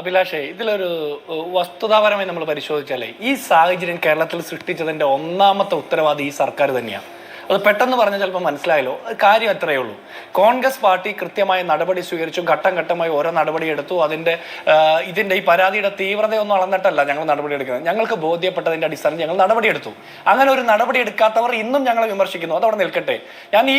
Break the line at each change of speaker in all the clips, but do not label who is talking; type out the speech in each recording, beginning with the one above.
അഭിലാഷേ, ഇതിലൊരു വസ്തുതാപരമായി നമ്മൾ പരിശോധിച്ചാലേ ഈ സാഹചര്യം കേരളത്തിൽ സൃഷ്ടിച്ചതിന്റെ ഒന്നാമത്തെ ഉത്തരവാദി ഈ സർക്കാർ തന്നെയാണ്. അത് പെട്ടെന്ന് പറഞ്ഞാൽ ചിലപ്പോൾ മനസ്സിലായല്ലോ. കാര്യം എത്രയേ ഉള്ളൂ. കോൺഗ്രസ് പാർട്ടി കൃത്യമായ നടപടി സ്വീകരിച്ചു, ഘട്ടം ഘട്ടമായി ഓരോ നടപടി എടുത്തു. ഇതിന്റെ ഈ പരാതിയുടെ തീവ്രതയൊന്നും അളന്നിട്ടല്ല ഞങ്ങൾ നടപടി എടുക്കുന്നത്. ഞങ്ങൾക്ക് ബോധ്യപ്പെട്ടതിന്റെ അടിസ്ഥാനത്തിൽ ഞങ്ങൾ നടപടിയെടുത്തു. അങ്ങനെ ഒരു നടപടി എടുക്കാത്തവർ ഇന്നും ഞങ്ങളെ വിമർശിക്കുന്നു. അതവിടെ നിൽക്കട്ടെ. ഞാൻ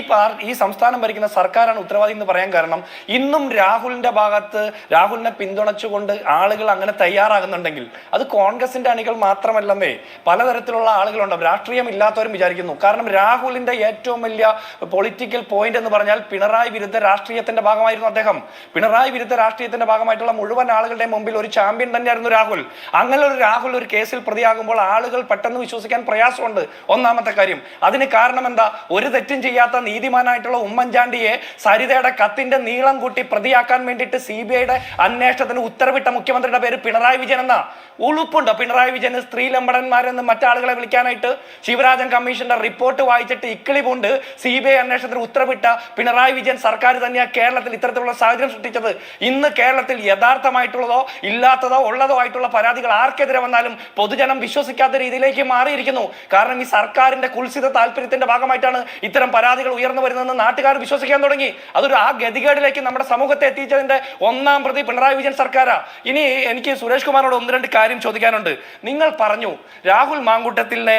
ഈ സംസ്ഥാനം ഭരിക്കുന്ന സർക്കാരാണ് ഉത്തരവാദി എന്ന് പറയാൻ കാരണം, ഇന്നും രാഹുലിനെ പിന്തുണച്ചുകൊണ്ട് ആളുകൾ അങ്ങനെ തയ്യാറാകുന്നുണ്ടെങ്കിൽ അത് കോൺഗ്രസിന്റെ അണികൾ മാത്രമല്ലെന്നേ, പലതരത്തിലുള്ള ആളുകളുണ്ടാവും. രാഷ്ട്രീയം ഇല്ലാത്തവരും വിചാരിക്കുന്നു. കാരണം രാഹുൽ ഏറ്റവും വലിയ പൊളിറ്റിക്കൽ പോയിന്റ് എന്ന് പറഞ്ഞാൽ പിണറായി വിരുദ്ധ രാഷ്ട്രീയത്തിന്റെ ഭാഗമായിരുന്നു അദ്ദേഹം. പിണറായി വിരുദ്ധ രാഷ്ട്രീയത്തിന്റെ ഭാഗമായിട്ടുള്ള മുഴുവൻ ആളുകളുടെ മുമ്പിൽ ഒരു ചാമ്പ്യൻ തന്നെയായിരുന്നു രാഹുൽ. അങ്ങനെ ഒരു രാഹുൽ ഒരു കേസിൽ പ്രതിയാകുമ്പോൾ ആളുകൾ പെട്ടെന്ന് വിശ്വസിക്കാൻ പ്രയാസമുണ്ട്. ഒന്നാമത്തെ കാര്യം. അതിന് കാരണം എന്താ? ഒരു തെറ്റും ചെയ്യാത്ത നീതിമാനായിട്ടുള്ള ഉമ്മൻചാണ്ടിയെ സരിതയുടെ കത്തിന്റെ നീളം കൂട്ടി പ്രതിയാക്കാൻ വേണ്ടിയിട്ട് CBIയുടെ അന്വേഷണത്തിന് ഉത്തരവിട്ട മുഖ്യമന്ത്രിയുടെ പേര് പിണറായി വിജയൻ എന്നാ. ഉളുപ്പുണ്ടോ പിണറായി വിജയന് സ്ത്രീലമ്പടന്മാരെന്ന് മറ്റാളുകളെ വിളിക്കാനായിട്ട്? ശിവരാജൻ കമ്മീഷന്റെ റിപ്പോർട്ട് വായിച്ചിട്ട് ഇക്കിളി കൊണ്ട് CBI അന്വേഷണത്തിന് ഉത്തരവിട്ട പിണറായി വിജയൻ സർക്കാർ തന്നെയാണ് കേരളത്തിൽ ഇത്തരത്തിലുള്ള സാഹചര്യം സൃഷ്ടിച്ചത്. ഇന്ന് കേരളത്തിൽ യഥാർത്ഥമായിട്ടുള്ളതോ ഇല്ലാത്തതോ ഉള്ളതോ ആയിട്ടുള്ള പരാതികൾ ആർക്കെതിരെ വന്നാലും പൊതുജനം വിശ്വസിക്കാത്ത രീതിയിലേക്ക് മാറിയിരിക്കുന്നു. കാരണം ഈ സർക്കാരിന്റെ കുൽസിത താല്പര്യത്തിന്റെ ഭാഗമായിട്ടാണ് ഇത്തരം പരാതികൾ ഉയർന്നു വരുന്നതെന്ന് നാട്ടുകാർ വിശ്വസിക്കാൻ തുടങ്ങി. അതൊരു ആ ഗതികേടിലേക്ക് നമ്മുടെ സമൂഹത്തെ എത്തിച്ചതിന്റെ ഒന്നാം പ്രതി പിണറായി വിജയൻ സർക്കാരാ. ഇനി എനിക്ക് സുരേഷ് കുമാറിനോട് ഒന്ന് രണ്ട് കാര്യം ചോദിക്കാനുണ്ട്. നിങ്ങൾ പറഞ്ഞു രാഹുൽ മാങ്കൂട്ടത്തിലിനെ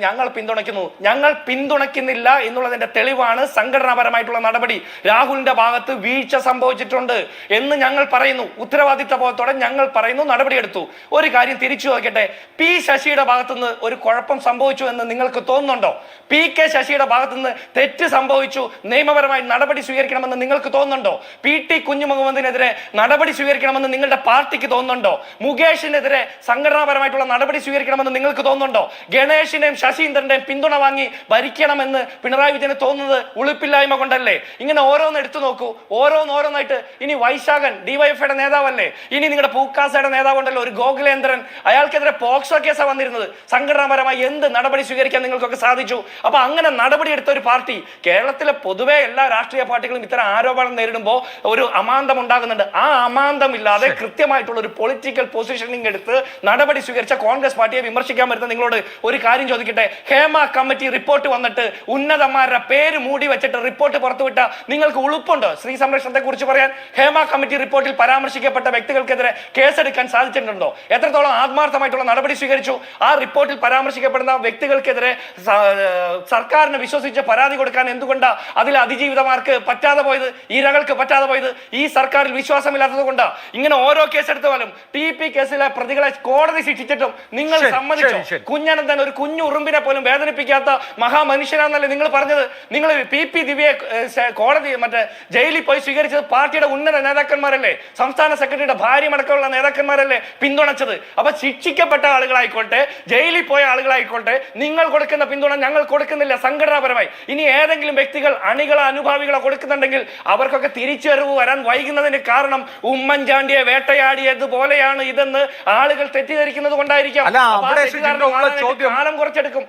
ഞങ്ങൾ പിന്തുണയ്ക്കുന്നു. ഞങ്ങൾ പിന്തുണയ്ക്കുന്നില്ല എന്നുള്ളതിന്റെ തെളിവാണ് സംഘടനാപരമായിട്ടുള്ള നടപടി. രാഹുലിന്റെ ഭാഗത്ത് വീഴ്ച സംഭവിച്ചിട്ടുണ്ട് എന്ന് ഞങ്ങൾ പറയുന്നു. ഉത്തരവാദിത്ത ബോധത്തോടെ ഞങ്ങൾ പറയുന്നു, നടപടിയെടുത്തു. ഒരു കാര്യം തിരിച്ചു നോക്കട്ടെ. P ശശിയുടെ ഭാഗത്തുനിന്ന് ഒരു കുഴപ്പം സംഭവിച്ചു എന്ന് നിങ്ങൾക്ക് തോന്നുന്നുണ്ടോ? PK ശശിയുടെ ഭാഗത്തുനിന്ന് തെറ്റ് സംഭവിച്ചു, നിയമപരമായി നടപടി സ്വീകരിക്കണമെന്ന് നിങ്ങൾക്ക് തോന്നുന്നുണ്ടോ? PT കുഞ്ഞുമുഹമ്മദിനെതിരെ നടപടി സ്വീകരിക്കണമെന്ന് നിങ്ങളുടെ പാർട്ടിക്ക് തോന്നുന്നുണ്ടോ? മുകേഷിനെതിരെ സംഘടനാപരമായിട്ടുള്ള നടപടി സ്വീകരിക്കണമെന്ന് നിങ്ങൾക്ക് തോന്നുന്നുണ്ടോ? ഗണേഷിന്റെയും ശശീന്ദ്രന്റെയും പിന്തുണ വാങ്ങി ഭരിക്കണമെന്ന് പിണറായി വിജയന് തോന്നുന്നത് ഉളുപ്പില്ലായ്മ കൊണ്ടല്ലേ? ഇങ്ങനെ ഓരോന്ന് എടുത്തു നോക്കൂ, ഓരോന്നായിട്ട്. ഇനി വൈശാഖൻ DYFയുടെ നേതാവല്ലേ? ഇനി നിങ്ങളുടെ പൂക്കാസയുടെ നേതാവുണ്ടല്ലോ, ഒരു ഗോകുലേന്ദ്രൻ, അയാൾക്കെതിരെ പോക്സോ കേസാണ് വന്നിരുന്നത്. സംഘടനാപരമായി എന്ത് നടപടി സ്വീകരിക്കാൻ നിങ്ങൾക്കൊക്കെ സാധിച്ചു? അപ്പൊ അങ്ങനെ നടപടി എടുത്ത ഒരു പാർട്ടി, കേരളത്തിലെ പൊതുവെ എല്ലാ രാഷ്ട്രീയ പാർട്ടികളും ഇത്തരം ആരോപണം നേരിടുമ്പോൾ ഒരു അമാന്തം ഉണ്ടാകുന്നുണ്ട്. ആ അമാന്തമില്ലാതെ കൃത്യമായിട്ടുള്ള ഒരു പൊളിറ്റിക്കൽ പൊസിഷനിങ് എടുത്ത് നടപടി സ്വീകരിച്ച കോൺഗ്രസ് പാർട്ടിയെ വിമർശിക്കാൻ വരുന്ന നിങ്ങളോട് ഒരു കാര്യം ചോദിക്കട്ടെ. ഹേമ കമ്മിറ്റി റിപ്പോർട്ട് വന്നിട്ട് ഉന്നതന്മാരുടെ പേര് മൂടി വെച്ചിട്ട് റിപ്പോർട്ട് പുറത്തുവിട്ട നിങ്ങൾക്ക് ഉളുപ്പുണ്ടോ? സ്ത്രീ സംരക്ഷണത്തെ കുറിച്ച് പറയാൻ ഹേമ കമ്മിറ്റി റിപ്പോർട്ടിൽ പരാമർശിക്കപ്പെട്ട വ്യക്തികൾക്കെതിരെ കേസെടുക്കാൻ സാധിച്ചിട്ടുണ്ടോ? എത്രത്തോളം ആത്മാർത്ഥമായിട്ടുള്ള നടപടി സ്വീകരിച്ചു? ആ റിപ്പോർട്ടിൽ പരാമർശിക്കപ്പെടുന്ന വ്യക്തികൾക്കെതിരെ സർക്കാരിനെ വിശ്വസിച്ച് പരാതി കൊടുക്കാൻ എന്തുകൊണ്ടാ അതിൽ അതിജീവിതമാർക്ക് പറ്റാതെ പോയത്, ഇരകൾക്ക് പറ്റാതെ പോയത്? ഈ സർക്കാരിൽ വിശ്വാസമില്ലാത്തത് കൊണ്ടാ. ഇങ്ങനെ ഓരോ കേസെടുത്താലും TP കേസിലെ പ്രതികളെ കോടതി ശിക്ഷിച്ചിട്ടും നിങ്ങൾ സമ്മതിച്ചു? കുഞ്ഞനന്തൻ ഒരു കുഞ്ഞു ഉറുമ്പിനെ പോലും വേദനിപ്പിക്കാത്ത മഹാമനുഷ്യനാണെന്നല്ലേ നിങ്ങൾ പറഞ്ഞത്? നിങ്ങൾ PP ദിവ്യയെ കോടതി ജയിലിൽ പോയി സ്വീകരിച്ചത് പാർട്ടിയുടെ ഉന്നത നേതാക്കന്മാരല്ലേ? സംസ്ഥാന സെക്രട്ടറിയുടെ ഭാര്യമടക്കമുള്ള നേതാക്കന്മാരല്ലേ പിന്തുണച്ചത്? അപ്പൊ ശിക്ഷിക്കപ്പെട്ട ആളുകളായിക്കോട്ടെ, ജയിലിൽ പോയ ആളുകളായിക്കോട്ടെ, നിങ്ങൾ കൊടുക്കുന്ന പിന്തുണ ഞങ്ങൾ കൊടുക്കുന്നില്ല സംഘടനാപരമായി. ഇനി ഏതെങ്കിലും വ്യക്തികൾ അണികളോ അനുഭാവികളോ കൊടുക്കുന്നുണ്ടെങ്കിൽ അവർക്കൊക്കെ തിരിച്ചുവരവ് വരാൻ വൈകുന്നതിന് കാരണം ഉമ്മൻചാണ്ടിയെ വേട്ടയാടിയതുപോലെയാണ് ഇതെന്ന് ആളുകൾ തെറ്റിദ്ധരിക്കുന്നത് കൊണ്ടായിരിക്കാം. കാലം കുറച്ചെടുക്കും.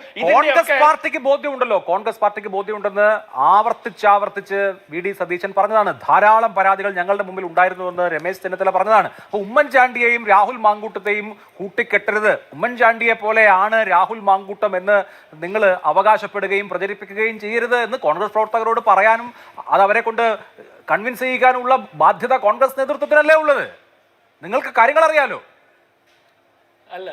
പാർട്ടിക്ക് ബോധ്യമുണ്ടല്ലോ, കോൺഗ്രസ് പാർട്ടിക്ക് ബോധ്യമുണ്ടെന്ന് ആവർത്തിച്ച് VD സതീശൻ പറഞ്ഞതാണ്. ധാരാളം പരാതികൾ ഞങ്ങളുടെ മുമ്പിൽ ഉണ്ടായിരുന്നുവെന്ന് രമേശ് ചെന്നിത്തല പറഞ്ഞതാണ്. അപ്പൊ ഉമ്മൻചാണ്ടിയെയും രാഹുൽ മാങ്കൂട്ടത്തെയും കൂട്ടിക്കെട്ടരുത്, ഉമ്മൻചാണ്ടിയെ പോലെയാണ് രാഹുൽ മാങ്കൂട്ടം എന്ന് നിങ്ങൾ അവകാശപ്പെടുകയും പ്രചരിപ്പിക്കുകയും ചെയ്യരുത് എന്ന് കോൺഗ്രസ് പ്രവർത്തകരോട് പറയാനും അത് അവരെ കൊണ്ട് കൺവിൻസ് ചെയ്യിക്കാനുള്ള ബാധ്യത കോൺഗ്രസ് നേതൃത്വത്തിനല്ലേ ഉള്ളത്? നിങ്ങൾക്ക് കാര്യങ്ങൾ അറിയാലോ.
അല്ല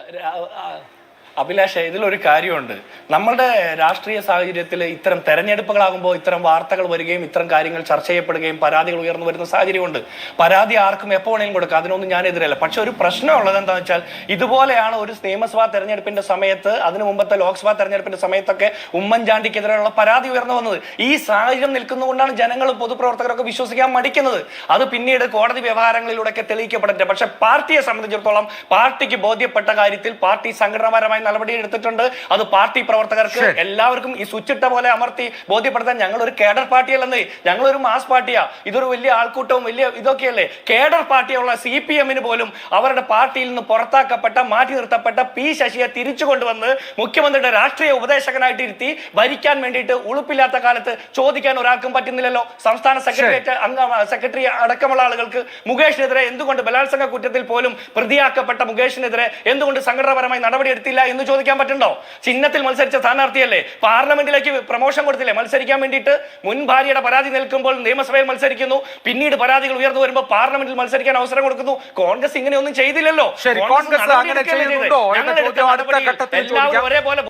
അഭിലാഷ്, ഇതിലൊരു കാര്യമുണ്ട്. നമ്മളുടെ രാഷ്ട്രീയ സാഹചര്യത്തിൽ ഇത്തരം തെരഞ്ഞെടുപ്പുകളാകുമ്പോൾ ഇത്തരം വാർത്തകൾ വരികയും ഇത്തരം കാര്യങ്ങൾ ചർച്ച ചെയ്യപ്പെടുകയും പരാതികൾ ഉയർന്നു വരുന്ന സാഹചര്യമുണ്ട്. പരാതി ആർക്കും എപ്പോൾ വേണമെങ്കിലും കൊടുക്കാം, അതിനൊന്നും ഞാൻ എതിരല്ല. പക്ഷെ ഒരു പ്രശ്നമുള്ളത് എന്താണെന്ന് വെച്ചാൽ, ഇതുപോലെയാണ് ഒരു നിയമസഭാ തെരഞ്ഞെടുപ്പിന്റെ സമയത്ത്, അതിനു മുമ്പത്തെ ലോക്സഭാ തെരഞ്ഞെടുപ്പിന്റെ സമയത്തൊക്കെ ഉമ്മൻചാണ്ടിക്കെതിരെയുള്ള പരാതി ഉയർന്നു വന്നത്. ഈ സാഹചര്യം നിൽക്കുന്നതുകൊണ്ടാണ് ജനങ്ങളും പൊതുപ്രവർത്തകരൊക്കെ വിശ്വസിക്കാൻ മടിക്കുന്നത്. അത് പിന്നീട് കോടതി വ്യവഹാരങ്ങളിലൂടെയൊക്കെ തെളിയിക്കപ്പെടട്ടെ. പക്ഷെ പാർട്ടിയെ സംബന്ധിച്ചിടത്തോളം പാർട്ടിക്ക് ബോധ്യപ്പെട്ട കാര്യത്തിൽ പാർട്ടി സംഘടനാപരമായി നടപടി എടുത്തിട്ടുണ്ട്. അത് പാർട്ടി പ്രവർത്തകർക്ക് എല്ലാവർക്കും ഈ സ്വിച്ച് ഇട്ട പോലെ അമർത്തി ബോധ്യപ്പെടുത്താൻ ഞങ്ങൾ ഒരു കേഡർ പാർട്ടിയല്ലെന്ന്, ഞങ്ങളൊരു മാസ് പാർട്ടിയാ. ഇതൊരു വലിയ ആൾക്കൂട്ടവും വലിയ ഇതൊക്കെയല്ലേ. കേഡർ പാർട്ടിയുള്ള CPM-ന് പോലും അവരുടെ പാർട്ടിയിൽ നിന്ന് പുറത്താക്കപ്പെട്ട മാറ്റി നിർത്തപ്പെട്ട P. ശശിയെ തിരിച്ചു കൊണ്ടുവന്ന് മുഖ്യമന്ത്രിയുടെ രാഷ്ട്രീയ ഉപദേശകനായിട്ട് ഇരുത്തി ഭരിക്കാൻ വേണ്ടിയിട്ട് ഉളുപ്പില്ലാത്ത കാലത്ത് ചോദിക്കാൻ ഒരാൾക്കും പറ്റുന്നില്ലല്ലോ. സംസ്ഥാന സെക്രട്ടറി അടക്കമുള്ള ആളുകൾക്ക് മുകേഷിനെതിരെ എന്തുകൊണ്ട് ബലാത്സംഗ കുറ്റത്തിൽ പോലും പ്രതിയാക്കപ്പെട്ട മുകേഷിനെതിരെ എന്തുകൊണ്ട് സംഘടനാപരമായി നടപടിയെടുത്തില്ല എന്ന് ചോദിക്കാൻ പറ്റുണ്ടോ? ചിഹ്നത്തിൽ മത്സരിച്ച സ്ഥാനാർത്ഥിയല്ലേ, പാർലമെന്റിലേക്ക് പ്രമോഷൻ കൊടുത്തില്ലേ മത്സരിക്കാൻ വേണ്ടിയിട്ട്? മുൻ ഭാര്യയുടെ പരാതി നിൽക്കുമ്പോൾ നിയമസഭയിൽ മത്സരിക്കുന്നു, പിന്നീട് പരാതികൾ ഉയർന്നു വരുമ്പോൾ പാർലമെന്റിൽ മത്സരിക്കാൻ അവസരം കൊടുക്കുന്നു. കോൺഗ്രസ് ഇങ്ങനെയൊന്നും ചെയ്തില്ലല്ലോ. എല്ലാവരും ഒരേപോലെ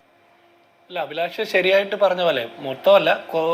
അല്ല, അഭിലാഷ് ശരിയായിട്ട് പറഞ്ഞ പോലെ, മൊത്തമല്ല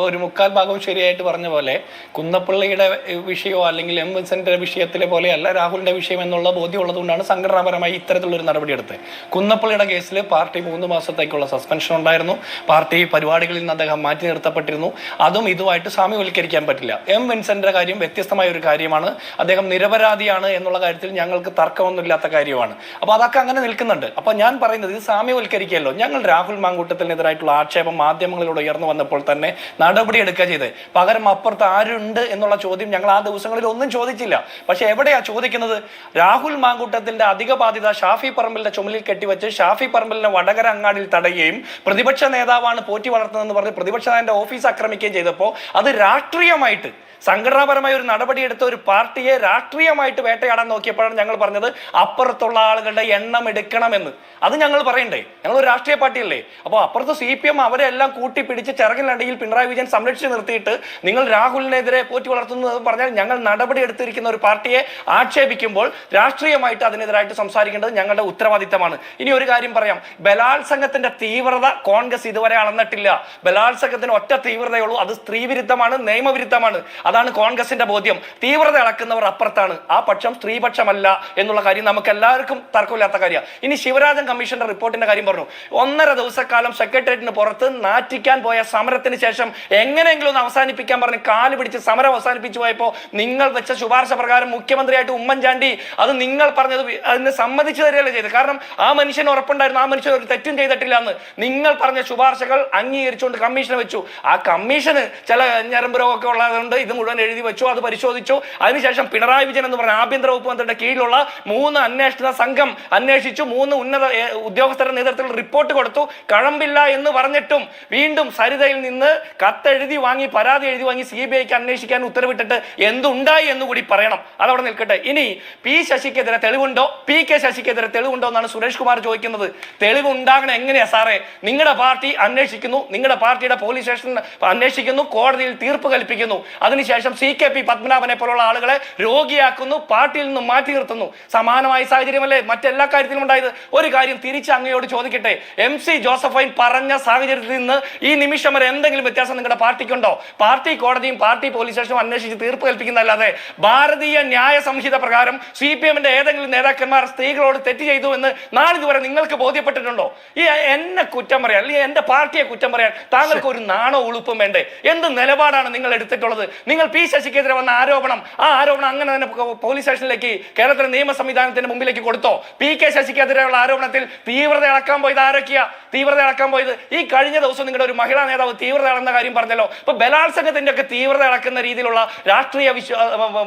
ഒരു മുക്കാൽ ഭാഗവും ശരിയായിട്ട് പറഞ്ഞ പോലെ, കുന്നപ്പള്ളിയുടെ വിഷയമോ അല്ലെങ്കിൽ M. വിൻസെന്റിന്റെ വിഷയത്തിലെ പോലെയല്ല രാഹുലിന്റെ വിഷയം എന്നുള്ള ബോധ്യമുള്ളത് കൊണ്ടാണ് സംഘടനാപരമായി ഇത്തരത്തിലുള്ളൊരു നടപടിയെടുത്തത്. കുന്നപ്പള്ളിയുടെ കേസിൽ പാർട്ടി 3 മാസത്തേക്കുള്ള സസ്പെൻഷൻ ഉണ്ടായിരുന്നു. പാർട്ടി പരിപാടികളിൽ നിന്ന് അദ്ദേഹം മാറ്റി നിർത്തപ്പെട്ടിരുന്നു. അതും ഇതുമായിട്ട് സാമ്യവൽക്കരിക്കാൻ പറ്റില്ല. M. വിൻസെന്റിന്റെ കാര്യം വ്യത്യസ്തമായ ഒരു കാര്യമാണ്. അദ്ദേഹം നിരപരാധിയാണ് എന്നുള്ള കാര്യത്തിൽ ഞങ്ങൾക്ക് തർക്കമൊന്നുമില്ലാത്ത കാര്യമാണ്. അപ്പോൾ അതൊക്കെ അങ്ങനെ നിൽക്കുന്നുണ്ട്. അപ്പോൾ ഞാൻ പറയുന്നത് ഇത് സാമ്യവൽക്കരിക്കുകയല്ലോ. ഞങ്ങൾ രാഹുൽ മാങ്കൂട്ടത്തിൽ ായിട്ടുള്ള ആക്ഷേപം മാധ്യമങ്ങളിലൂടെ ഉയർന്നു വന്നപ്പോൾ തന്നെ നടപടിയെടുക്കുക ചെയ്ത്, പകരം അപ്പുറത്ത് ആരുണ്ട് എന്നുള്ള ചോദ്യം ഞങ്ങൾ ആ ദിവസങ്ങളിൽ ഒന്നും ചോദിച്ചില്ല. പക്ഷെ എവിടെയാ ചോദിക്കുന്നത്? രാഹുൽ മാങ്കൂട്ടത്തിന്റെ അധിക ബാധ്യത ഷാഫി പറമ്പിലിന്റെ ചുമലിൽ കെട്ടിവെച്ച് ഷാഫി പറമ്പിലിനെ വടകര അങ്ങാടിയിൽ തടയുകയും പ്രതിപക്ഷ നേതാവാണ് പോറ്റി വളർത്തുന്നതെന്ന് പറഞ്ഞ് പ്രതിപക്ഷ നേതാവിന്റെ ഓഫീസ് ആക്രമിക്കുകയും ചെയ്തപ്പോൾ അത് രാഷ്ട്രീയമായിട്ട് സംഘടനാപരമായ ഒരു നടപടിയെടുത്ത ഒരു പാർട്ടിയെ രാഷ്ട്രീയമായിട്ട് വേട്ടയാടാൻ നോക്കിയപ്പോഴാണ് ഞങ്ങൾ പറഞ്ഞത് അപ്പുറത്തുള്ള ആളുകളുടെ എണ്ണം എടുക്കണമെന്ന്. അത് ഞങ്ങൾ പറയണ്ടേ? ഞങ്ങൾ ഒരു രാഷ്ട്രീയ പാർട്ടിയല്ലേ? അപ്പോൾ അപ്പുറത്ത് CPM അവരെ എല്ലാം കൂട്ടിപ്പിടിച്ച് ചിറകിലടിയിൽ പിണറായി വിജയൻ സംരക്ഷിച്ച് നിർത്തിയിട്ട് നിങ്ങൾ രാഹുലിനെതിരെ പോറ്റി വളർത്തുന്നത് പറഞ്ഞാൽ ഞങ്ങൾ നടപടി എടുത്തിരിക്കുന്ന ഒരു പാർട്ടിയെ ആക്ഷേപിക്കുമ്പോൾ രാഷ്ട്രീയമായിട്ട് അതിനെതിരായിട്ട് സംസാരിക്കേണ്ടത് ഞങ്ങളുടെ ഉത്തരവാദിത്തമാണ്. ഇനി ഒരു കാര്യം പറയാം, ബലാത്സംഗത്തിന്റെ തീവ്രത കോൺഗ്രസ് ഇതുവരെ അളന്നിട്ടില്ല. ബലാത്സംഗത്തിന് ഒറ്റ തീവ്രതയുള്ളൂ, അത് സ്ത്രീവിരുദ്ധമാണ്, നിയമവിരുദ്ധമാണ്. അതാണ് കോൺഗ്രസിന്റെ ബോധ്യം. തീവ്രത അളക്കുന്നവർ അപ്പുറത്താണ്, ആ പക്ഷം സ്ത്രീപക്ഷമല്ല എന്നുള്ള കാര്യം നമുക്ക് എല്ലാവർക്കും തർക്കമില്ലാത്ത കാര്യമാണ്. ഇനി ശിവരാജൻ കമ്മീഷന്റെ റിപ്പോർട്ടിന്റെ കാര്യം പറഞ്ഞു. 1.5 ദിവസക്കാലം സെക്രട്ടേറിയറ്റിന് പുറത്ത് നാറ്റിക്കാൻ പോയ സമരത്തിന് ശേഷം എങ്ങനെയെങ്കിലും ഒന്ന് അവസാനിപ്പിക്കാൻ പറഞ്ഞ് കാല് പിടിച്ച് സമരം അവസാനിപ്പിച്ചു പോയപ്പോൾ നിങ്ങൾ വെച്ച ശുപാർശ പ്രകാരം മുഖ്യമന്ത്രിയായിട്ട് ഉമ്മൻചാണ്ടി അത് നിങ്ങൾ പറഞ്ഞത് അതിന് സമ്മതിച്ചു തരികയല്ലേ ചെയ്ത്. കാരണം ആ മനുഷ്യന് ഉറപ്പുണ്ടായിരുന്നു, ആ മനുഷ്യൻ ഒരു തെറ്റും ചെയ്തിട്ടില്ല എന്ന്. നിങ്ങൾ പറഞ്ഞ ശുപാർശകൾ അംഗീകരിച്ചുകൊണ്ട് കമ്മീഷനെ വെച്ചു. ആ കമ്മീഷന് ചില ഞരമ്പ് രോഗമൊക്കെ ഉള്ളതുകൊണ്ട് ഇത് മുഴുവൻ എഴുതി വെച്ചു, അത് പരിശോധിച്ചു. അതിനുശേഷം പിണറായി വിജയൻ എന്ന് പറഞ്ഞ ആഭ്യന്തര വകുപ്പ് മന്ത്രിയുടെ കീഴിലുള്ള 3 അന്വേഷണ സംഘം അന്വേഷിച്ചു. 3 ഉന്നത ഉദ്യോഗസ്ഥരുടെ നേതൃത്വത്തിൽ റിപ്പോർട്ട് കൊടുത്തു. കഴമ്പില്ല എന്ന് പറഞ്ഞിട്ടും വീണ്ടും സരിതയിൽ നിന്ന് കത്തെഴുതി വാങ്ങി, പരാതി എഴുതി വാങ്ങി CBIക്ക് അന്വേഷിക്കാൻ ഉത്തരവിട്ടിട്ട് എന്തുണ്ടായി എന്ന് കൂടി പറയണം. അതവിടെ നിൽക്കട്ടെ. ഇനി P. ശശിക്കെതിരെ തെളിവുണ്ടോ, PK ശശിക്കെതിരെ തെളിവുണ്ടോ എന്നാണ് സുരേഷ് കുമാർ ചോദിക്കുന്നത്. തെളിവുണ്ടാകണം എങ്ങനെയാ സാറേ? നിങ്ങളുടെ പാർട്ടി അന്വേഷിക്കുന്നു, നിങ്ങളുടെ പാർട്ടിയുടെ പോലീസ് സ്റ്റേഷൻ അന്വേഷിക്കുന്നു, കോടതിയിൽ തീർപ്പ് കൽപ്പിക്കുന്നു. അതിനുശേഷം CKP പത്മനാഭനെ പോലുള്ള ആളുകളെ രോഗിയാക്കുന്നു, പാർട്ടിയിൽ നിന്ന് മാറ്റി നിർത്തുന്നു. സമാനമായ സാഹചര്യമല്ലേ മറ്റെല്ലാ കാര്യത്തിലും ഉണ്ടായത്? ഒരു കാര്യം തിരിച്ച് അങ്ങയോട് ചോദിക്കട്ടെ, MC ജോസഫൈൻ പറഞ്ഞ സാഹചര്യത്തിൽ നിന്ന് ഈ നിമിഷം വരെ എന്തെങ്കിലും വ്യത്യാസം നിങ്ങളുടെ പാർട്ടിക്കുണ്ടോ? പാർട്ടി കോടതിയും പാർട്ടി പോലീസ് സ്റ്റേഷനും അന്വേഷിച്ച് തീർപ്പ് കൽപ്പിക്കുന്നതല്ലാതെ ഭാരതീയ ന്യായ സംഹിത പ്രകാരം CPM-ന്റെ ഏതെങ്കിലും നേതാക്കന്മാർ സ്ത്രീകളോട് തെറ്റ് ചെയ്തു എന്ന് നാളിതുവരെ നിങ്ങൾക്ക് ബോധ്യപ്പെട്ടിട്ടുണ്ടോ? ഈ എന്നെ കുറ്റം പറയാൻ അല്ലെങ്കിൽ എന്റെ പാർട്ടിയെ കുറ്റം പറയാൻ താങ്കൾക്ക് ഒരു നാണോ ഉളുപ്പും വേണ്ടേ? എന്ത് നിലപാടാണ് നിങ്ങൾ എടുത്തിട്ടുള്ളത്? നിങ്ങൾ P. ശശിക്കെതിരെ വന്ന ആരോപണം, ആ ആരോപണം അങ്ങനെ തന്നെ പോലീസ് സ്റ്റേഷനിലേക്ക് കേരളത്തിലെ നിയമ സംവിധാനത്തിന്റെ മുമ്പിലേക്ക് കൊടുത്തോ? PK ശശിക്കെതിരെയുള്ള ആരോപണത്തിൽ തീവ്രത അളക്കാൻ പോയത് ആരൊക്കെയാ? തീവ്രത അളക്കാൻ പോയത് ഈ കഴിഞ്ഞ ദിവസം നിങ്ങളുടെ ഒരു മഹിളാ നേതാവ് തീവ്രത അളന്ന കാര്യം പറഞ്ഞല്ലോ. ഇപ്പൊ ബലാത്സംഗത്തിന്റെ ഒക്കെ തീവ്രത അളക്കുന്ന രീതിയിലുള്ള രാഷ്ട്രീയ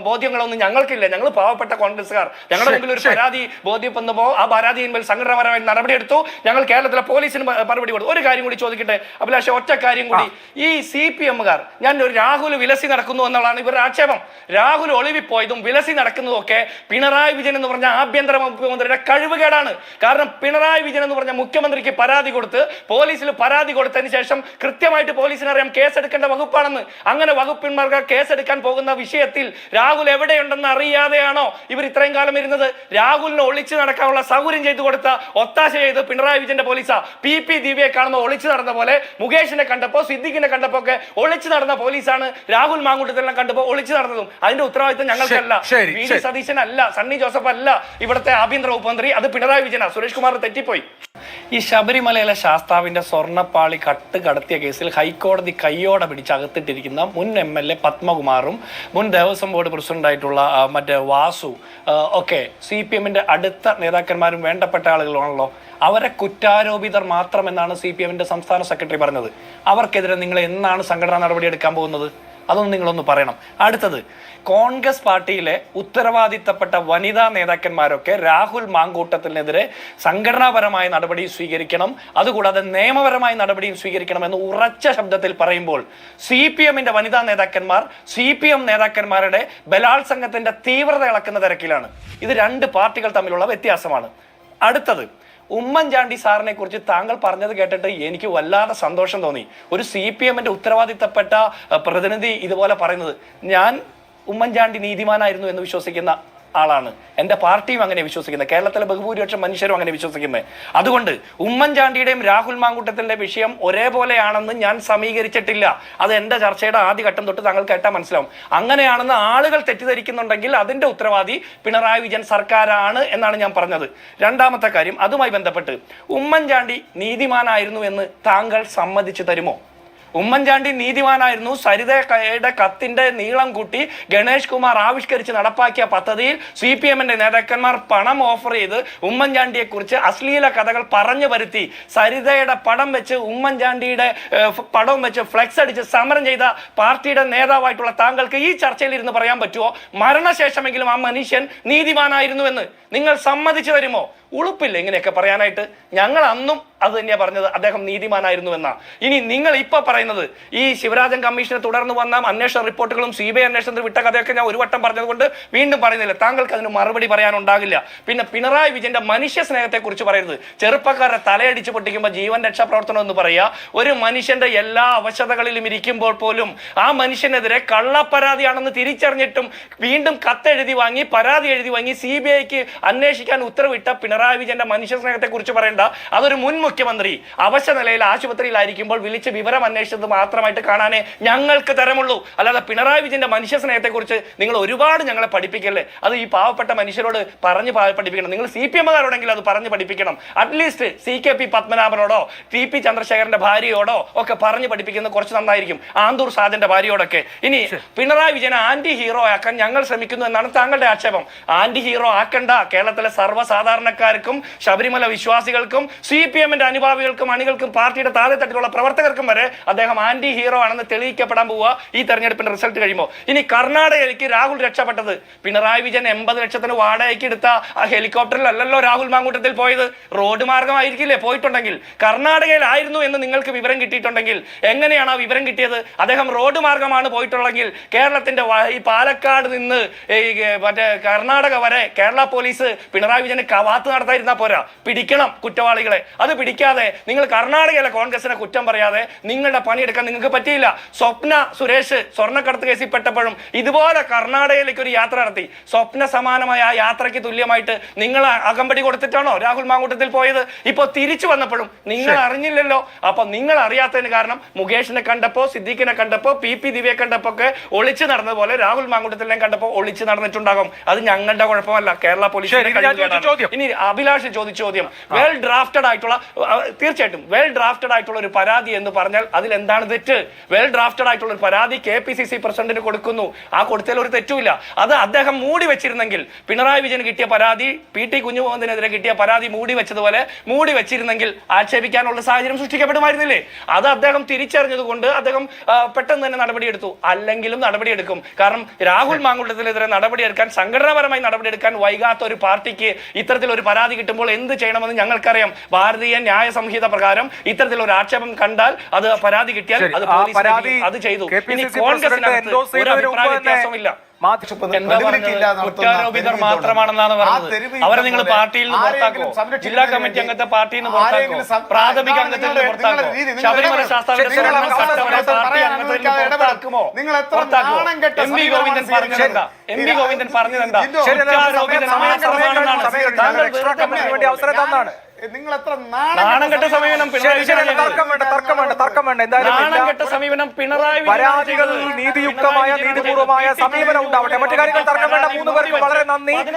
ബോധ്യങ്ങളൊന്നും ഞങ്ങൾക്കില്ല. ഞങ്ങൾ പാവപ്പെട്ട കോൺഗ്രസ്സുകാർ. ഞങ്ങളുടെ മുമ്പിൽ ഒരു പരാതി ബോധ്യപ്പെടുമ്പോൾ ആ പരാതിയിന്മേൽ സംഘടനാപരമായി നടപടിയെടുത്തു. ഞങ്ങൾ കേരളത്തിലെ പോലീസിന് മറുപടി കൊടുത്തു. ഒരു കാര്യം കൂടി ചോദിക്കട്ടെ അഭിലാഷ്, ഒറ്റ കാര്യം കൂടി. ഈ CPM-കാർ ഞാൻ ഒരു രാഹുൽ വിലസി നടക്കുന്നു എന്നുള്ളതാണ് ഇവരുടെ ആക്ഷേപം. രാഹുൽ ഒളിവിപ്പോയതും വിലസി നടക്കുന്നതും ഒക്കെ പിണറായി വിജയൻ എന്ന് പറഞ്ഞ ആഭ്യന്തര മുഖ്യമന്ത്രിയുടെ കഴിവുകേടാണ്. കാരണം പിണറായി വിജയൻ എന്ന് പറഞ്ഞ മുഖ്യമന്ത്രിക്ക് പരാതി കൊടുത്ത് പോലീസിൽ പരാതി കൊടുത്തതിന് ശേഷം കൃത്യമായിട്ട് പോലീസിനറിയാം കേസെടുക്കേണ്ട വകുപ്പാണെന്ന്. അങ്ങനെ വകുപ്പിന്മാർക്ക് കേസെടുക്കാൻ പോകുന്ന വിഷയത്തിൽ രാഹുൽ എവിടെയുണ്ടെന്ന് അറിയാതെയാണോ ഇവർ ഇത്രയും കാലം ഇരുന്നത്? രാഹുലിനെ ഒളിച്ചു നടക്കാനുള്ള സൗകര്യം ചെയ്തു കൊടുത്ത ഒത്താശ ചെയ്ത് പിണറായി വിജയന്റെ പോലീസാ. PP ദിവ്യയെ കാണുമ്പോൾ ഒളിച്ചു നടന്ന പോലെ, മുകേഷിനെ കണ്ടപ്പോ സിദ്ദിഖിനെ കണ്ടപ്പോ ഒക്കെ ഒളിച്ചു നടന്ന പോലീസാണ് രാഹുൽ മാങ്കൂട്ടത്തിലെല്ലാം കണ്ടപ്പോൾ ഒളിച്ചു നടന്നതും. അതിന്റെ ഉത്തരവാദിത്തം ഞങ്ങൾക്കല്ല. VD സതീശൻ അല്ല, സണ്ണി ജോസഫ് അല്ല ഇവിടുത്തെ ആഭ്യന്തര വകുപ്പ് മന്ത്രി, അത് പിണറായി വിജയനാ. സുരേഷ് കുമാർ തെറ്റിപ്പോയി. ഈ ശബരിമലയിലെ ശാസ്താവിന്റെ സ്വർണ്ണപ്പാളി കടത്തിയ കേസിൽ ഹൈക്കോടതി കയ്യോടെ പിടിച്ച് അകത്തിട്ടിരിക്കുന്ന മുൻ MLA പത്മകുമാറും മുൻ ദേവസ്വം ബോർഡ് പ്രസിഡന്റായിട്ടുള്ള മറ്റേ വാസു ഒക്കെ CPM-ന്റെ അടുത്ത നേതാക്കന്മാരും വേണ്ടപ്പെട്ട ആളുകളാണല്ലോ. അവരെ കുറ്റാരോപിതർ മാത്രമെന്നാണ് CPM-ന്റെ സംസ്ഥാന സെക്രട്ടറി പറഞ്ഞത്. അവർക്കെതിരെ നിങ്ങൾ എന്നാണ് സംഘടനാ നടപടി എടുക്കാൻ പോകുന്നത്? അതൊന്നും നിങ്ങളൊന്ന് പറയണം. അടുത്തത്, കോൺഗ്രസ് പാർട്ടിയിലെ ഉത്തരവാദിത്തപ്പെട്ട വനിതാ നേതാക്കന്മാരൊക്കെ രാഹുൽ മാങ്കൂട്ടത്തിനെതിരെ സംഘടനാപരമായ നടപടി സ്വീകരിക്കണം, അതുകൂടാതെ നിയമപരമായ നടപടിയും സ്വീകരിക്കണമെന്ന് ഉറച്ച ശബ്ദത്തിൽ പറയുമ്പോൾ CPM-ന്റെ വനിതാ നേതാക്കന്മാർ CPM നേതാക്കന്മാരുടെ ബലാത്സംഗത്തിന്റെ തീവ്രത ഇളക്കുന്ന തിരക്കിലാണ്. ഇത് രണ്ട് പാർട്ടികൾ തമ്മിലുള്ള വ്യത്യാസമാണ്. അടുത്തത്, ഉമ്മൻചാണ്ടി സാറിനെ കുറിച്ച് താങ്കൾ പറഞ്ഞത് കേട്ടിട്ട് എനിക്ക് വല്ലാതെ സന്തോഷം തോന്നി. ഒരു CPM-ന്റെ ഉത്തരവാദിത്തപ്പെട്ട പ്രതിനിധി ഇതുപോലെ പറയുന്നത്. ഞാൻ ഉമ്മൻചാണ്ടി നീതിമാനായിരുന്നു എന്ന് വിശ്വസിക്കുന്ന ആളാണ്. എൻ്റെ പാർട്ടിയും അങ്ങനെ വിശ്വസിക്കുന്നത്, കേരളത്തിലെ ബഹുഭൂരിപക്ഷം മനുഷ്യരും അങ്ങനെ വിശ്വസിക്കുന്നത്. അതുകൊണ്ട് ഉമ്മൻചാണ്ടിയുടെയും രാഹുൽ മാങ്കൂട്ടത്തിൻ്റെ വിഷയം ഒരേപോലെയാണെന്ന് ഞാൻ സമീകരിച്ചിട്ടില്ല. അത് എൻ്റെ ചർച്ചയുടെ ആദ്യ ഘട്ടം തൊട്ട് താങ്കൾ കേട്ടാൽ മനസ്സിലാവും. അങ്ങനെയാണെന്ന് ആളുകൾ തെറ്റിദ്ധരിക്കുന്നുണ്ടെങ്കിൽ അതിൻ്റെ ഉത്തരവാദി പിണറായി വിജയൻ സർക്കാരാണ് എന്നാണ് ഞാൻ പറഞ്ഞത്. രണ്ടാമത്തെ കാര്യം, അതുമായി ബന്ധപ്പെട്ട് ഉമ്മൻചാണ്ടി നീതിമാനായിരുന്നു എന്ന് താങ്കൾ സമ്മതിച്ചു തരുമോ? ഉമ്മൻചാണ്ടി നീതിമാനായിരുന്നു. സരിതയുടെ കത്തിന്റെ നീളം കൂട്ടി ഗണേഷ് കുമാർ ആവിഷ്കരിച്ച് നടപ്പാക്കിയ പദ്ധതിയിൽ CPM-ന്റെ നേതാക്കന്മാർ പണം ഓഫർ ചെയ്ത് ഉമ്മൻചാണ്ടിയെ കുറിച്ച് അശ്ലീല കഥകൾ പറഞ്ഞു വരുത്തി സരിതയുടെ പടം വെച്ച് ഉമ്മൻചാണ്ടിയുടെ പടം വെച്ച് ഫ്ലെക്സ് അടിച്ച് സമരം ചെയ്ത പാർട്ടിയുടെ നേതാവായിട്ടുള്ള താങ്കൾക്ക് ഈ ചർച്ചയിൽ ഇരുന്ന് പറയാൻ പറ്റുമോ മരണശേഷമെങ്കിലും ആ മനുഷ്യൻ നീതിമാനായിരുന്നു എന്ന്? നിങ്ങൾ സമ്മതിച്ചു തരുമോ? ഉളുപ്പില്ല ഇങ്ങനെയൊക്കെ പറയാനായിട്ട്. ഞങ്ങൾ അന്നും അത് തന്നെയാണ് പറഞ്ഞത്, അദ്ദേഹം നീതിമാനായിരുന്നു എന്നാ. ഇനി നിങ്ങൾ ഇപ്പൊ പറയുന്നത് ഈ ശിവരാജൻ കമ്മീഷനെ തുടർന്ന് വന്ന അന്വേഷണ റിപ്പോർട്ടുകളും CBI അന്വേഷണത്തിൽ വിട്ട കഥയൊക്കെ ഞാൻ ഒരു വട്ടം പറഞ്ഞത് കൊണ്ട് വീണ്ടും പറയുന്നില്ല. താങ്കൾക്ക് അതിന് മറുപടി പറയാനുണ്ടാകില്ല. പിന്നെ പിണറായി വിജയന്റെ മനുഷ്യ സ്നേഹത്തെ കുറിച്ച് പറയരുത്. ചെറുപ്പക്കാരെ തലയടിച്ച് പൊട്ടിക്കുമ്പോൾ ജീവൻ രക്ഷാപ്രവർത്തനം എന്ന് പറയാ. ഒരു മനുഷ്യന്റെ എല്ലാ അവശതകളിലും ഇരിക്കുമ്പോൾ പോലും ആ മനുഷ്യനെതിരെ കള്ളപ്പരാതിയാണെന്ന് തിരിച്ചറിഞ്ഞിട്ടും വീണ്ടും കത്തെഴുതി വാങ്ങി, പരാതി എഴുതി വാങ്ങി CBIക്ക് അന്വേഷിക്കാൻ ഉത്തരവിട്ട പിണറായി വിജയന്റെ മനുഷ്യ സ്നേഹത്തെ കുറിച്ച് പറയേണ്ട. അതൊരു മുൻ മുഖ്യമന്ത്രി അവശ നിലയിൽ ആശുപത്രിയിലായിരിക്കുമ്പോൾ വിളിച്ച് വിവരം അന്വേഷിച്ചത് മാത്രമായിട്ട് കാണാനേ ഞങ്ങൾക്ക് തരമുള്ളൂ. അല്ലാതെ പിണറായി വിജയന്റെ മനുഷ്യ സ്നേഹത്തെ കുറിച്ച് നിങ്ങൾ ഒരുപാട് ഞങ്ങളെ പഠിപ്പിക്കല്ലേ. അത് ഈ പാവപ്പെട്ട മനുഷ്യരോട് പറഞ്ഞ് പഠിപ്പിക്കണം. നിങ്ങൾ CPM-കാരോടെങ്കിലും അത് പറഞ്ഞ് പഠിപ്പിക്കണം. അറ്റ്ലീസ്റ്റ് CKP പത്മനാഭനോടോ TP ചന്ദ്രശേഖരന്റെ ഭാര്യയോടോ ഒക്കെ പറഞ്ഞ് പഠിപ്പിക്കുന്നത് കുറച്ച് നന്നായിരിക്കും. ആന്തൂർ സാജന്റെ ഭാര്യയോടൊക്കെ. ഇനി പിണറായി വിജയനെ ആന്റി ഹീറോ ആക്കാൻ ഞങ്ങൾ ശ്രമിക്കുന്നു എന്നാണ് താങ്കളുടെ ആക്ഷേപം. ആന്റി ഹീറോ ആക്കണ്ട. കേരളത്തിലെ സർവ്വസാധാരണക്കാർക്കും ശബരിമല വിശ്വാസികൾക്കും CPM-ന്റെ അനുഭാവികൾക്കും അണികൾക്കും പാർട്ടിയുടെ താഴെത്തട്ടിലുള്ള പ്രവർത്തകർക്കും വരെ അദ്ദേഹം ആന്റി ഹീറോ ആണെന്ന് തെളിയിക്കപ്പെടാൻ പോവുക ഈ തെരഞ്ഞെടുപ്പിന്റെ റിസൾട്ട് കഴിയുമ്പോൾ. ഇനി കർണാടകയിലേക്ക് രാഹുൽ രക്ഷപ്പെട്ടത് പിണറായി വിജയൻ 80 ലക്ഷത്തിന് വാടകയ്ക്ക് എടുത്ത ആ ഹെലികോപ്റ്ററിലല്ലല്ലോ രാഹുൽ മാങ്കൂട്ടത്തിൽ പോയത്. റോഡ് മാർഗമായിരിക്കില്ലേ പോയിട്ടുണ്ടെങ്കിൽ? കർണാടകയിലായിരുന്നു എന്ന് നിങ്ങൾക്ക് വിവരം കിട്ടിയിട്ടുണ്ടെങ്കിൽ എങ്ങനെയാണ് ആ വിവരം കിട്ടിയത്? അദ്ദേഹം റോഡ് മാർഗമാണ് പോയിട്ടുള്ളെങ്കിൽ കേരളത്തിന്റെ ഈ പാലക്കാട് നിന്ന് മറ്റേ കർണാടക വരെ കേരള പോലീസ് പിണറായി വിജയന് കവാത്ത് നടത്താതിരുന്നാ പോരാ. പിടിക്കണം കുറ്റവാളികളെ. അത് പിടിക്കാതെ നിങ്ങൾ കർണാടകയിലെ കോൺഗ്രസിനെ കുറ്റം പറയാതെ നിങ്ങളുടെ പണിയെടുക്കാൻ നിങ്ങൾക്ക് പറ്റിയില്ല. സ്വപ്ന സുരേഷ് സ്വർണ്ണക്കടത്ത് കേസിൽ പെട്ടപ്പോഴും ഇതുപോലെ കർണാടകയിലേക്ക് ഒരു യാത്ര നടത്തി. സ്വപ്ന സമാനമായ ആ യാത്രയ്ക്ക് തുല്യമായിട്ട് നിങ്ങൾ അകമ്പടി കൊടുത്തിട്ടാണോ രാഹുൽ മാങ്കൂട്ടത്തിൽ പോയത്? ഇപ്പൊ തിരിച്ചു വന്നപ്പോഴും നിങ്ങൾ അറിഞ്ഞില്ലല്ലോ. അപ്പൊ നിങ്ങൾ അറിയാത്തതിന് കാരണം മുകേഷിനെ കണ്ടപ്പോ, സിദ്ദീഖിനെ കണ്ടപ്പോ, PP ദിവ്യയെ കണ്ടപ്പോ ഒക്കെ ഒളിച്ചു നടന്നതുപോലെ രാഹുൽ മാങ്കൂട്ടത്തിനെ കണ്ടപ്പോ ഒളിച്ചു നടന്നിട്ടുണ്ടാകും. അത് ഞങ്ങളുടെ കുഴപ്പമല്ല, കേരള പോലീസിന്റെ. ഇനി അഭിലാഷ് ചോദിച്ച ചോദ്യം, വെൽ ഡ്രാഫ്റ്റഡ് ആയിട്ടുള്ള, തീർച്ചയായിട്ടും വെൽ ഡ്രാഫ്റ്റഡ് ആയിട്ടുള്ള ഒരു പരാതി എന്ന് പറഞ്ഞാൽ അതിൽ എന്താണ് തെറ്റ്? വെൽ ഡ്രാഫ്റ്റഡ് ആയിട്ടുള്ള ഒരു പരാതി KPCC പ്രസിഡന്റിന് കൊടുക്കുന്നു. ആ കൊടുത്തതിൽ ഒരു തെറ്റുമില്ല. അത് അദ്ദേഹം മൂടി വെച്ചിരുന്നെങ്കിൽ, പിണറായി വിജയന് കിട്ടിയ പരാതി PT കുഞ്ഞുമുഹമ്മദിനെതിരെ കിട്ടിയ പരാതി മൂടി വെച്ചതുപോലെ മൂടി വെച്ചിരുന്നെങ്കിൽ ആക്ഷേപിക്കാനുള്ള സാഹചര്യം സൃഷ്ടിക്കപ്പെടുമായിരുന്നില്ലേ? അത് അദ്ദേഹം തിരിച്ചറിഞ്ഞത് കൊണ്ട് അദ്ദേഹം പെട്ടെന്ന് തന്നെ നടപടിയെടുത്തു. അല്ലെങ്കിലും നടപടിയെടുക്കും. കാരണം രാഹുൽ മാങ്കൂട്ടത്തിനെതിരെ നടപടിയെടുക്കാൻ, സംഘടനാപരമായി നടപടിയെടുക്കാൻ വൈകാത്ത ഒരു പാർട്ടിക്ക് ഇത്തരത്തിലൊരു പരാതി കിട്ടുമ്പോൾ എന്ത് ചെയ്യണമെന്ന് ഞങ്ങൾക്കറിയാം. ഭാരതീയ ന്യായ സംഹിത പ്രകാരം ഇത്തരത്തിലൊരു ആക്ഷേപം കണ്ടാൽ, അത് പരാതി കിട്ടിയാൽ അത് അത് ചെയ്തു. ഇനി കോൺഗ്രസിനകത്ത് ഒരു അഭിപ്രായ വ്യത്യാസമില്ല. കുറ്റാരോപിതർ മാത്രമാണെന്നാണ് പറഞ്ഞത്. അവരെ നിങ്ങൾ പാർട്ടിയിൽ നിന്ന് പുറത്താക്കോ? ജില്ലാ കമ്മിറ്റി അംഗത്തെ പാർട്ടിയിൽ നിന്ന് പുറത്താക്കോ? പ്രാഥമിക അംഗത്തിൽ നിന്ന് പുറത്താക്കോ? ശബരിമല ശാസ്താവിന്റെ പാർട്ടി അംഗത്തിൽ നിന്ന് പുറത്താക്കുമോ? പുറത്താക്കോ? MP ഗോവിന്ദൻ പറഞ്ഞതെന്താ? MP ഗോവിന്ദൻ പറഞ്ഞതെന്താ? കുറ്റാരോപിതർ മാത്രമാണെന്നാണ്. അവസരം നിങ്ങൾ എത്ര നാണംകെട്ട സമീപനം നാണംകെട്ട സമീപനം പിണറായി
പരാതികൾ നീതിയുക്തമായ നീതിപൂർവമായ സമീപനം ഉണ്ടാവട്ടെ. മറ്റു കാര്യങ്ങൾ തർക്കം വേണ്ട. 3 പേർക്കും വളരെ നന്ദി.